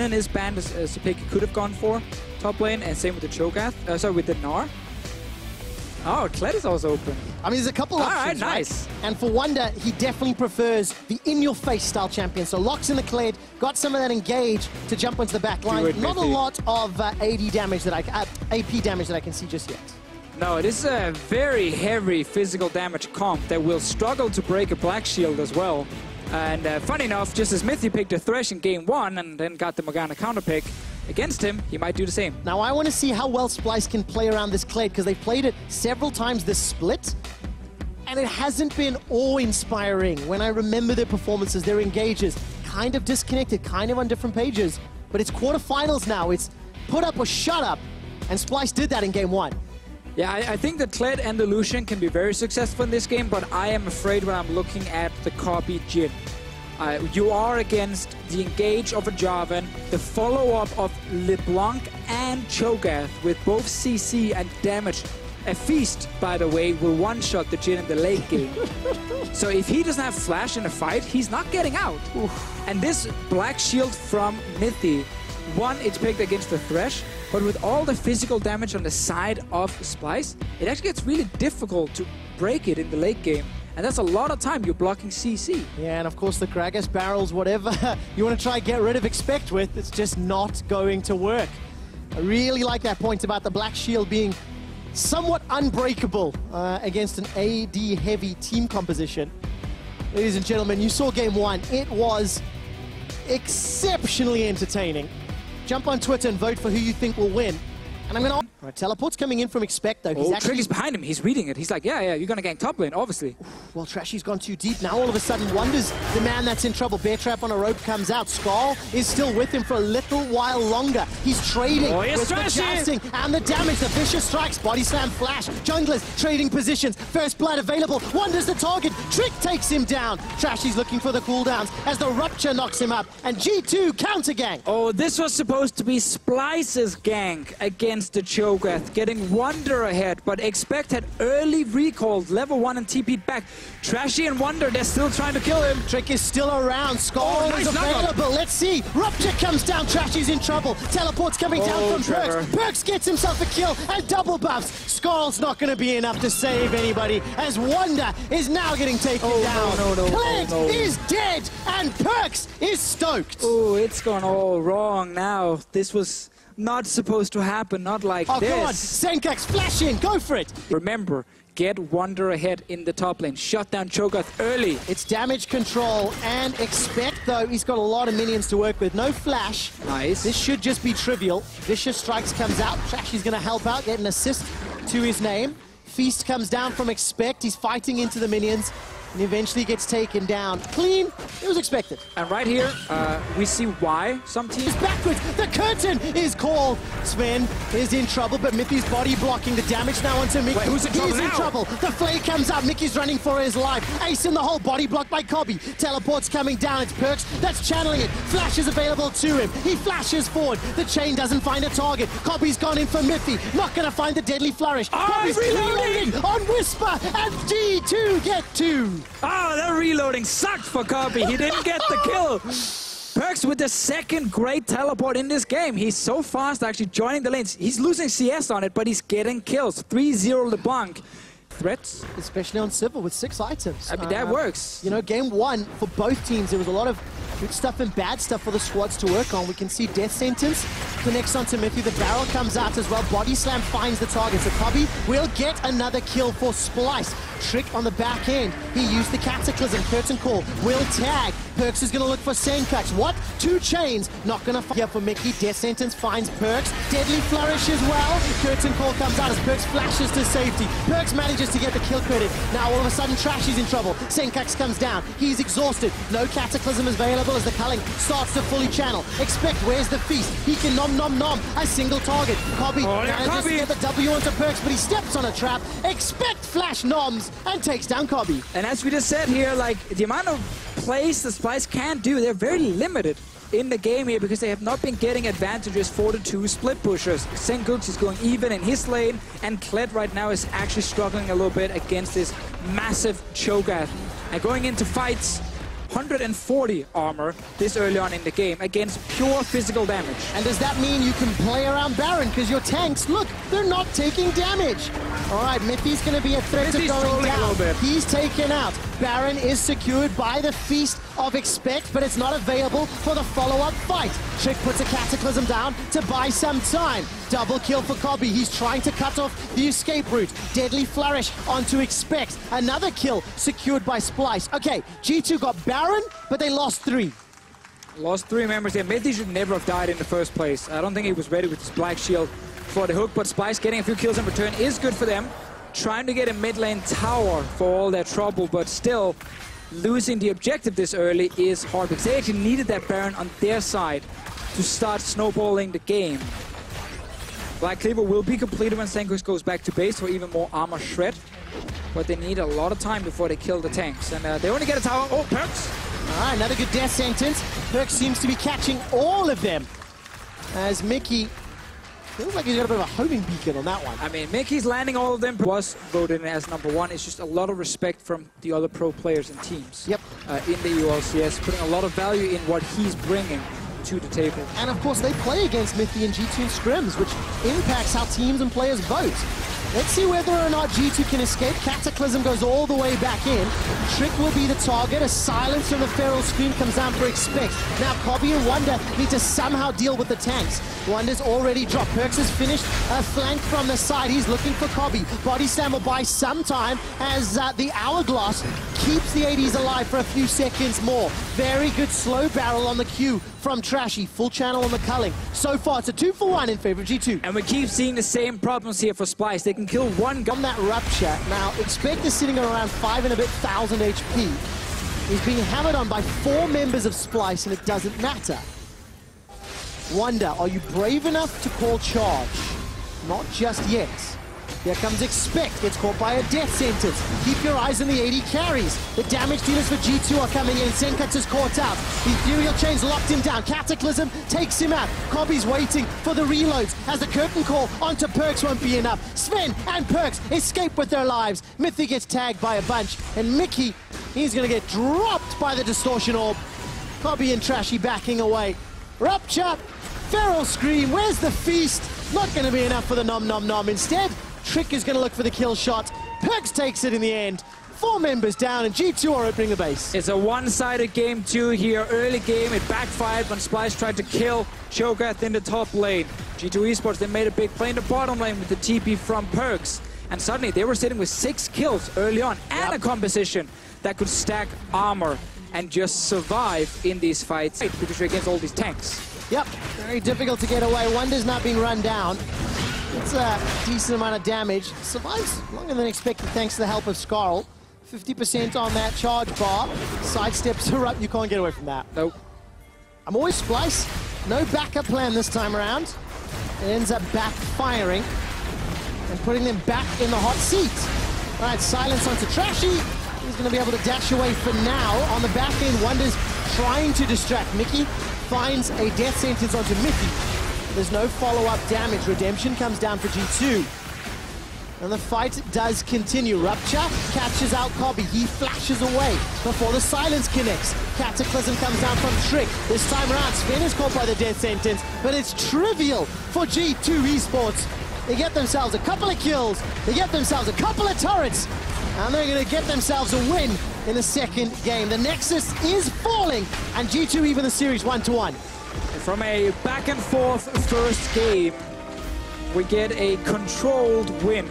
Sven is banned as a pick he could have gone for top lane, and same with the Cho'Gath. Sorry, with the Gnar. Oh, Kled is also open. I mean, there's a couple options, right? Nice. Right? And for Wunder, he definitely prefers the in-your-face style champion. So locks in the Kled, got some of that engage to jump onto the back line. Not a lot of AD damage that AP damage that I can see just yet. No, this is a very heavy physical damage comp that will struggle to break a Black Shield as well. And funny enough, just as Mithy picked a Thresh in game 1 and then got the Morgana counter pick against him, he might do the same. Now I want to see how well Splyce can play around this Kled, because they've played it several times this split, and it hasn't been awe-inspiring. When I remember their performances, their engages, kind of disconnected, kind of on different pages. But it's quarterfinals now. It's put up or shut up, and Splyce did that in game 1. Yeah, I think that Kled and the Lucian can be very successful in this game, but I am afraid when I'm looking at the copy Jhin. You are against the engage of a Jarvan, the follow-up of LeBlanc and Cho'Gath with both CC and damage. A Feast, by the way, will one-shot the Jhin in the late game. So if he doesn't have Flash in a fight, he's not getting out. Oof. And this Black Shield from Mithy, one, it's picked against the Thresh, but with all the physical damage on the side of Splyce, it actually gets really difficult to break it in the late game. And that's a lot of time you're blocking CC. Yeah, and of course the Gragas barrels, whatever you want to try and get rid of Expect with, it's just not going to work. I really like that point about the Black Shield being somewhat unbreakable against an AD-heavy team composition. Ladies and gentlemen, you saw game 1. It was exceptionally entertaining. Jump on Twitter and vote for who you think will win. And I'm going to... Right, teleport's coming in from Expect, though. He's Trigger's behind him. He's reading it. He's like, yeah, you're going to gank top lane, obviously. Well, Trashy's gone too deep. Now, all of a sudden, Wunder's the man that's in trouble. Bear Trap on a rope comes out. Skull is still with him for a little while longer. He's trading with the jousting and the damage. The vicious strikes, body slam, flash. Junglers trading positions. First blood available. Wunder's the target. Trick takes him down. Trashy's looking for the cooldowns as the Rupture knocks him up. And G2 counter gank. Oh, this was supposed to be Splyce's gank against the Cho'Gath, getting Wunder ahead, but Expect had early recalled level 1 and TP'd back. Trashy and Wunder, they're still trying to kill him. Trick is still around. Skull is available. Let's see. Rupture comes down. Trashy's in trouble. Teleport's coming down from Perks. Perks gets himself a kill and double buffs. Skull's not going to be enough to save anybody as Wunder is now getting taken down. Kled is dead and Perks is stoked. Oh, it's gone all wrong now. This was not supposed to happen, not like this. Oh, come on, Senkax, flash in, go for it! Remember, get Wunder ahead in the top lane. Shut down Cho'Gath early. It's damage control, and Expect, though, he's got a lot of minions to work with. No flash. Nice. This should just be trivial. Vicious Strikes comes out. Trashy's going to help out, get an assist to his name. Feast comes down from Expect. He's fighting into the minions. And eventually gets taken down. Clean, it was expected. And right here, we see why some teams... Backwards, the curtain is called. Sven is in trouble, but Mithy's body blocking the damage now onto Mickey. Wait, who's in trouble He's in now? trouble. The flay comes out, Mickey's running for his life. Ace in the hole, body blocked by Cobby. Teleport's coming down, it's Perks that's channeling it. Flash is available to him. He flashes forward. The chain doesn't find a target. Cobby's gone in for Mithy. Not gonna find the deadly flourish. Cobby's reloading on Whisper, and G2 get 2. Oh, that reloading sucked for Copy. He didn't get the kill. Perks with the second great teleport in this game. He's so fast actually joining the lanes. He's losing CS on it, but he's getting kills. 3-0 LeBlanc. Threats. Especially on Civil with 6 items. I mean, that works. You know, game 1 for both teams, there was a lot of good stuff and bad stuff for the squads to work on. We can see Death Sentence connects onto Mithy. The barrel comes out as well. Body Slam finds the target. So Cobby will get another kill for Splyce. Trick on the back end. He used the Cataclysm. Curtain Call will tag. Perks is going to look for Senkax. What? 2 chains. Not going to fight here for Mickey. Death Sentence finds Perks. Deadly Flourish as well. Curtain Call comes out as Perks flashes to safety. Perks manages to get the kill credit. Now all of a sudden Trashy's in trouble. Senkax comes down. He's exhausted. No Cataclysm is available as the culling starts to fully channel. Expect, where's the Feast? He can nom a single target. Cobby manages to get the W onto Perks, but he steps on a trap. Expect flash noms and takes down Cobby. And as we just said here, like, the amount of plays the Splyce can do, they're very limited in the game here because they have not been getting advantages for the 2 split pushers. Senguks is going even in his lane, and Kled right now is actually struggling a little bit against this massive Cho'Gath. And going into fights, 140 armor this early on in the game against pure physical damage. And does that mean you can play around Baron? Because your tanks, look, they're not taking damage. All right, Mithy's going to be a threat to going down. He's taken out. Baron is secured by the Feast of Expect, but it's not available for the follow-up fight. Trick puts a Cataclysm down to buy some time. Double kill for Cobby. He's trying to cut off the escape route. Deadly Flourish onto Expect. Another kill secured by Splice. Okay, G2 got Baron, but they lost 3. Lost 3 members here. Mithy should never have died in the first place. I don't think he was ready with his Black Shield for the hook, but Splice getting a few kills in return is good for them. Trying to get a mid lane tower for all their trouble, but still losing the objective this early is hard because they actually needed that Baron on their side to start snowballing the game. Black Cleaver will be completed when Senkus goes back to base for even more armor shred, but they need a lot of time before they kill the tanks. And they only get a tower. Oh, Perks! All right, another good death sentence. Perks seems to be catching all of them as Mickey feels like he's got a bit of a homing beacon on that one. I mean, Mickey's landing all of them. Was voted in as #1. It's just a lot of respect from the other pro players and teams. Yep. In the EU LCS, putting a lot of value in what he's bringing to the table. And of course, they play against Mithy and G2 in scrims, which impacts how teams and players vote. Let's see whether or not G2 can escape. Cataclysm goes all the way back in. Trick will be the target. A silence from the Feral Scream comes down for Expect. Now Cobby and Wonder need to somehow deal with the tanks. Wonder's already dropped. Perks has finished a flank from the side. He's looking for Cobby. Body Slam will buy some time as the Hourglass keeps the 80s alive for a few seconds more. Very good slow barrel on the Q from Trashy. Full channel on the culling. So far, it's a 2-for-1 in favor of G2. And we keep seeing the same problems here for Splice. They can kill one guy. On that Rupture, now Expect is sitting at around 5 and a bit thousand HP. He's being hammered on by 4 members of Splice, and it doesn't matter. Wonder, are you brave enough to call charge? Not just yet. Here comes Expect, gets caught by a death sentence. Keep your eyes on the 80 carries. The damage dealers for G2 are coming in. Senkatsu is caught out. The Ethereal Chains locked him down. Cataclysm takes him out. Cobby's waiting for the reloads as the curtain call onto Perks won't be enough. Sven and Perks escape with their lives. Mithy gets tagged by a bunch. And Mickey, he's going to get dropped by the Distortion Orb. Cobby and Trashy backing away. Rupture, Feral Scream, where's the feast? Not going to be enough for the nom nom nom. Instead, Trick is going to look for the kill shot. Perks takes it in the end. 4 members down, and G2 are opening the base. It's a one-sided game 2 here. Early game, it backfired when Splice tried to kill Cho'Gath in the top lane. G2 Esports, they made a big play in the bottom lane with the TP from Perks. And suddenly, they were sitting with 6 kills early on, and a composition that could stack armor and just survive in these fights because you're against all these tanks. Yep, very difficult to get away. Wonder's not being run down. It's a decent amount of damage. Survives longer than expected thanks to the help of Skarl. 50% on that charge bar. Sidesteps her up. You can't get away from that. Nope. I'm always Splice. No backup plan this time around. It ends up backfiring and putting them back in the hot seat. All right, silence onto Trashy. He's going to be able to dash away for now. On the back end, Wonder's trying to distract Mickey. Finds a death sentence onto Mithy. There's no follow-up damage. Redemption comes down for G2. And the fight does continue. Rupture catches out Cobby. He flashes away before the silence connects. Cataclysm comes down from Trick. This time around, Sven is caught by the death sentence, but it's trivial for G2 Esports. They get themselves a couple of kills. They get themselves a couple of turrets. And they're going to get themselves a win in the second game. The Nexus is falling, and G2 even the series 1-1. From a back and forth first game, we get a controlled win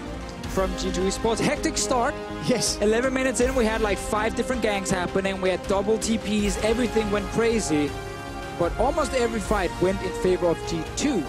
from G2 Esports. Hectic start. Yes. 11 minutes in, we had like 5 different ganks happening. We had double TPs. Everything went crazy. But almost every fight went in favor of G2.